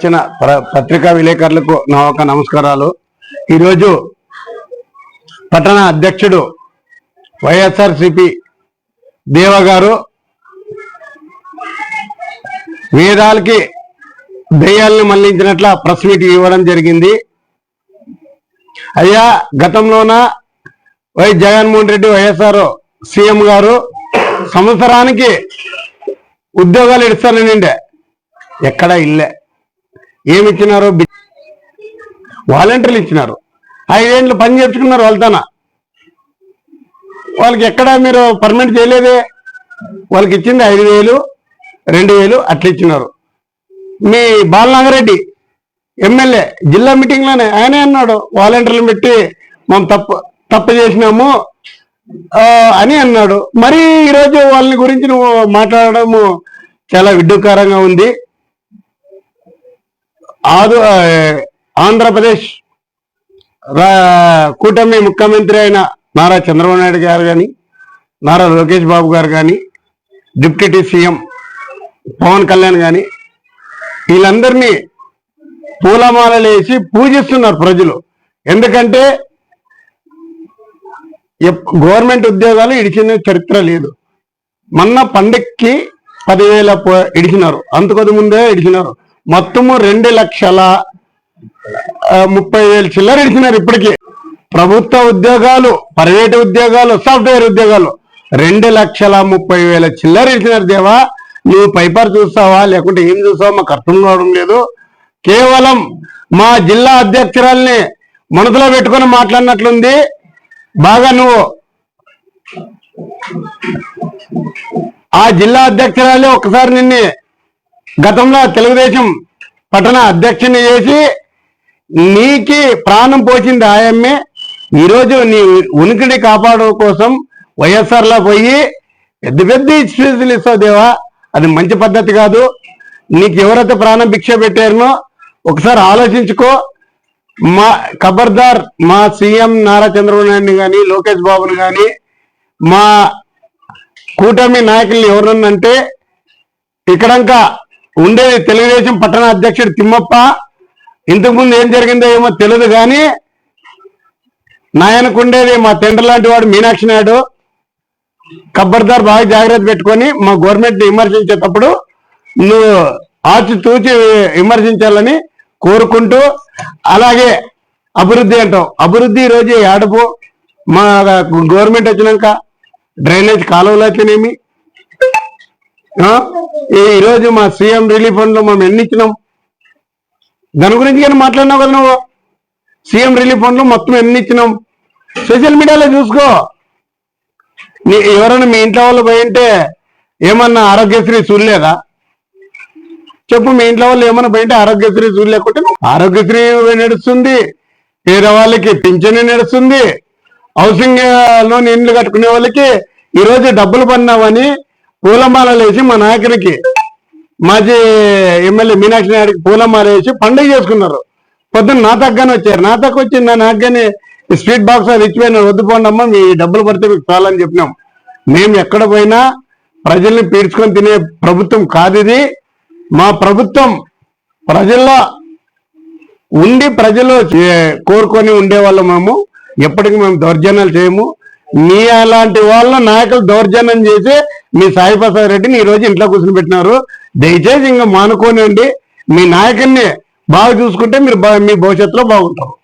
వచ్చిన పత్రికా విలేకరులకు నా ఒక నమస్కారాలు. ఈరోజు పట్టణ అధ్యక్షుడు వైఎస్ఆర్సీపీ దేవ గారు వేదాలకి దయ్యాలను మళ్లించినట్ల ప్రెస్ మీట్ ఇవ్వడం జరిగింది. అయ్యా, గతంలోన జగన్మోహన్ రెడ్డి వైఎస్ఆర్ సీఎం గారు సంవత్సరానికి ఉద్యోగాలు ఇస్తానండి, ఎక్కడా ఇల్లే. ఏమిచ్చినారు? వాలంటీర్లు ఇచ్చినారు. 5 ఏళ్ళు పని చేర్చుకున్నారు వాళ్ళతోనా. వాళ్ళకి ఎక్కడా మీరు పర్మనెంట్ చేయలేదే. వాళ్ళకి ఇచ్చింది 5,000, 2,000 అట్లా ఇచ్చినారు. మీ బాలనాగరెడ్డి ఎమ్మెల్యే జిల్లా మీటింగ్లోనే ఆయనే అన్నాడు, వాలంటీర్లు పెట్టి మనం తప్పు చేసినాము అని అన్నాడు. మరి ఈరోజు వాళ్ళని గురించి నువ్వు మాట్లాడడము చాలా విడ్డూకారంగా ఉంది. ఆంధ్రప్రదేశ్ కూటమి ముఖ్యమంత్రి అయిన నారా చంద్రబాబు నాయుడు గారు కానీ, నారా లోకేష్ బాబు గారు కానీ, డిప్యూటీ సీఎం పవన్ కళ్యాణ్ కానీ, వీళ్ళందరినీ పూలమాలలు వేసి పూజిస్తున్నారు ప్రజలు. ఎందుకంటే గవర్నమెంట్ ఉద్యోగాలు ఇడిచిన చరిత్ర లేదు. మొన్న పండక్కి 10,000 ఇడిచినారు, అంతకొద్ది ముందే ఇడిచినారు. మొత్తము 2,30,000 చిల్లర ఇడిచినారు. ఇప్పటికీ ప్రభుత్వ ఉద్యోగాలు, ప్రైవేటు ఉద్యోగాలు, సాఫ్ట్వేర్ ఉద్యోగాలు 2,30,000 చిల్లర ఇడిచినారు. దేవా, నువ్వు పైపర్ చూస్తావా లేకుంటే ఏం చూస్తావా మాకు అర్థం కావడం లేదు. కేవలం మా జిల్లా అధ్యక్షురాల్ని మనసులో పెట్టుకొని మాట్లాడినట్లుంది. బాగా నువ్వు ఆ జిల్లా అధ్యక్షురాలే ఒకసారి నిన్ను గతంలో తెలుగుదేశం పట్టణ అధ్యక్షుని చేసి నీకి ప్రాణం పోసింది ఆయమ్మే. ఈరోజు నీ ఉనికిని కాపాడడం కోసం వైఎస్ఆర్లో పోయి పెద్ద స్పీచ్లు ఇస్తావు. దేవా, అది మంచి పద్ధతి కాదు. నీకు ఎవరైతే ప్రాణం భిక్ష పెట్టారనో ఒకసారి ఆలోచించుకో. మా ఖబర్దార్, మా సీఎం నారా చంద్రబాబు నాయుడిని కానీ, లోకేష్ బాబుని కానీ, మా కూటమి నాయకుల్ని ఎవరన్నంటే ఇక్కడంకా ఉండేది తెలుగుదేశం పట్టణ అధ్యక్షుడు తిమ్మప్ప. ఇంతకుముందు ఏం జరిగిందో ఏమో తెలియదు కానీ నాయనకు ఉండేది మా తండ్రి లాంటి వాడు మీనాక్షి నాయుడు. ఖబర్దార్, బాగా జాగ్రత్త పెట్టుకొని మా గవర్నమెంట్ విమర్శించేటప్పుడు నువ్వు ఆచితూచి విమర్శించాలని కోరుకుంటూ, అలాగే అభివృద్ధి అంటావు. అభివృద్ధి ఈరోజు ఏడపు మా గవర్నమెంట్ వచ్చినాక డ్రైనేజ్ కాలువలు అయితేనేమి, ఈరోజు మా సీఎం రిలీఫ్ ఫండ్లో మనం ఎన్ని ఇచ్చినాం దాని గురించి కానీ మాట్లాడినావు కదా నువ్వు. సీఎం రిలీఫ్ ఫండ్లో మొత్తం ఎన్ని ఇచ్చినాం సోషల్ మీడియాలో చూసుకో. ఎవరైనా మీ ఇంట్లో వాళ్ళు పోయింటే ఏమన్నా ఆరోగ్యశ్రీ చూడలేదా చెప్పు. మీ ఇంట్లో వాళ్ళు ఏమన్నా పోయింటే ఆరోగ్యశ్రీ చూడలేకుంటే ఆరోగ్యశ్రీ నడుస్తుంది, పేదవాళ్ళకి పింఛను నడుస్తుంది, హౌసింగ్ లోన్ ఇండ్లు కట్టుకునే వాళ్ళకి ఈరోజు డబ్బులు పడినామని పూలమాలలు వేసి మా నాయకునికి, మాజీ ఎమ్మెల్యే మీనాక్షి నాయుడికి పూలమాల వేసి పండుగ చేసుకున్నారు. పొద్దున్న నా తగ్గని వచ్చారు. నా తగ్గ వచ్చి నా నాగని స్వీట్ బాక్స్ అది ఇచ్చిపోయినా, వద్దు పోండమ్మా మీ డబ్బులు పడితే మీకు చాలని చెప్పినాం. మేము ఎక్కడ పోయినా ప్రజల్ని పీడ్చుకొని తినే ప్రభుత్వం కాదు ఇది. మా ప్రభుత్వం ప్రజల్లో ఉండి ప్రజలు కోరుకొని ఉండేవాళ్ళం. మేము ఎప్పటికీ మేము దౌర్జన్యాలు చేయము. మీ అలాంటి వాళ్ళ నాయకులు దౌర్జన్యం చేసి మీ సాయి ప్రసాద్ రెడ్డిని ఈరోజు ఇంట్లో కూర్చొని పెట్టినారు. దయచేసి ఇంకా మానుకోనండి. మీ నాయకుడిని బాగా చూసుకుంటే మీరు మీ భవిష్యత్తులో బాగుంటారు.